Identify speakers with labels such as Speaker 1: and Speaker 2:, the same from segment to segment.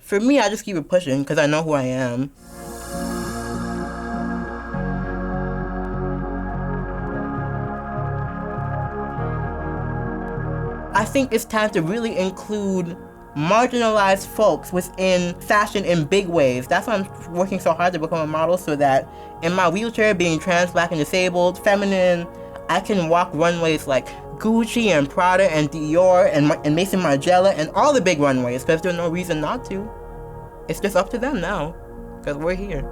Speaker 1: For me, I just keep it pushing because I know who I am. I think it's time to really include marginalized folks within fashion in big ways. That's why I'm working so hard to become a model, so that in my wheelchair, being trans, black, and disabled, feminine, I can walk runways like Gucci and Prada and Dior and Maison Margiela and all the big runways, because there's no reason not to. It's just up to them now, because we're here.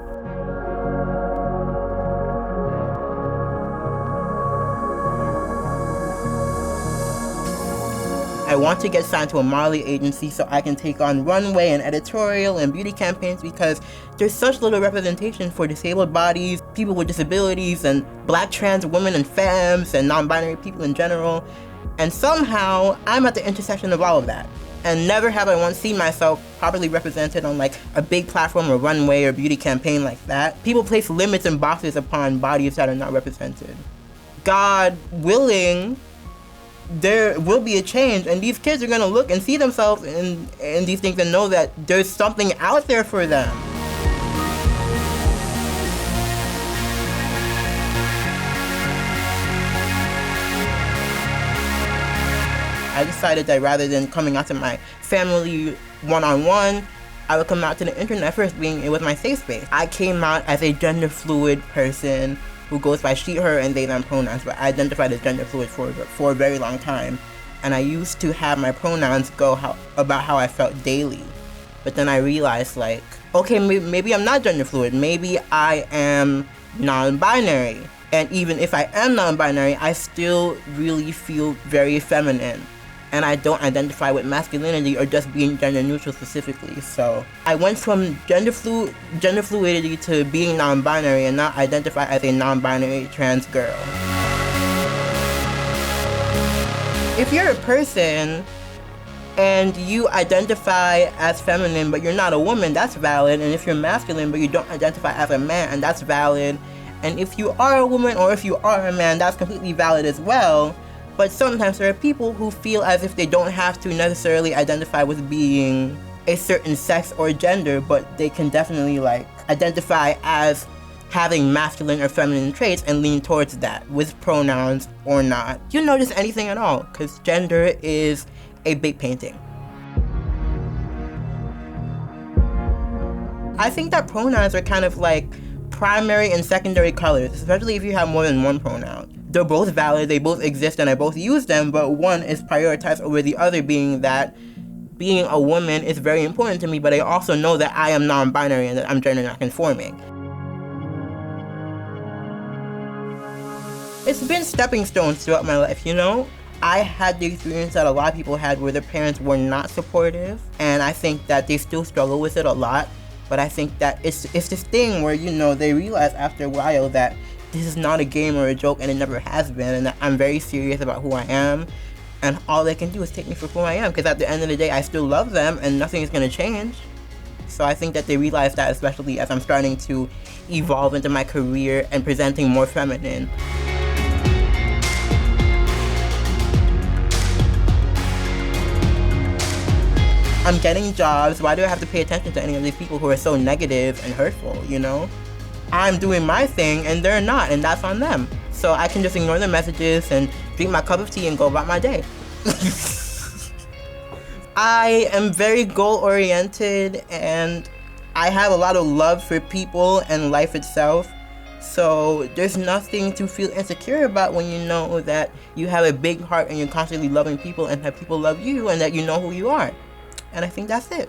Speaker 1: I want to get signed to a modeling agency so I can take on runway and editorial and beauty campaigns, because there's such little representation for disabled bodies, people with disabilities, and black trans women and femmes and non-binary people in general. And somehow, I'm at the intersection of all of that. And never have I once seen myself properly represented on like a big platform or runway or beauty campaign like that. People place limits and boxes upon bodies that are not represented. God willing, there will be a change, and these kids are gonna look and see themselves in these things and know that there's something out there for them. I decided that rather than coming out to my family one-on-one, I would come out to the internet first, being it was my safe space. I came out as a gender fluid person who goes by she, her, and they, them pronouns, but I identified as gender fluid for a very long time. And I used to have my pronouns go about how I felt daily. But then I realized, like, okay, maybe I'm not gender fluid. Maybe I am non-binary. And even if I am non-binary, I still really feel very feminine. And I don't identify with masculinity or just being gender neutral specifically. So I went from gender fluidity to being non-binary, and now identify as a non-binary trans girl. If you're a person and you identify as feminine but you're not a woman, that's valid. And if you're masculine but you don't identify as a man, and that's valid. And if you are a woman or if you are a man, that's completely valid as well. But sometimes there are people who feel as if they don't have to necessarily identify with being a certain sex or gender, but they can definitely like identify as having masculine or feminine traits and lean towards that with pronouns or not. You notice anything at all, because gender is a big painting. I think that pronouns are kind of like primary and secondary colors, especially if you have more than one pronoun. They're both valid, they both exist, and I both use them, but one is prioritized over the other, being that being a woman is very important to me, but I also know that I am non-binary and that I'm gender non-conforming. It's been stepping stones throughout my life, you know? I had the experience that a lot of people had where their parents were not supportive, and I think that they still struggle with it a lot, but I think that it's this thing where, you know, they realize after a while that this is not a game or a joke, and it never has been, and that I'm very serious about who I am, and all they can do is take me for who I am, because at the end of the day, I still love them, and nothing is going to change. So I think that they realize that, especially as I'm starting to evolve into my career and presenting more feminine. I'm getting jobs. Why do I have to pay attention to any of these people who are so negative and hurtful, you know? I'm doing my thing and they're not, and that's on them. So I can just ignore their messages and drink my cup of tea and go about my day. I am very goal-oriented, and I have a lot of love for people and life itself. So there's nothing to feel insecure about when you know that you have a big heart and you're constantly loving people and that people love you and that you know who you are. And I think that's it.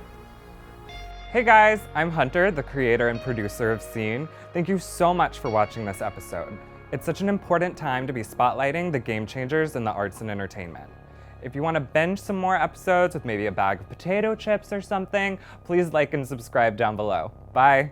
Speaker 2: Hey guys, I'm Hunter, the creator and producer of Scene. Thank you so much for watching this episode. It's such an important time to be spotlighting the game changers in the arts and entertainment. If you want to binge some more episodes with maybe a bag of potato chips or something, please like and subscribe down below. Bye.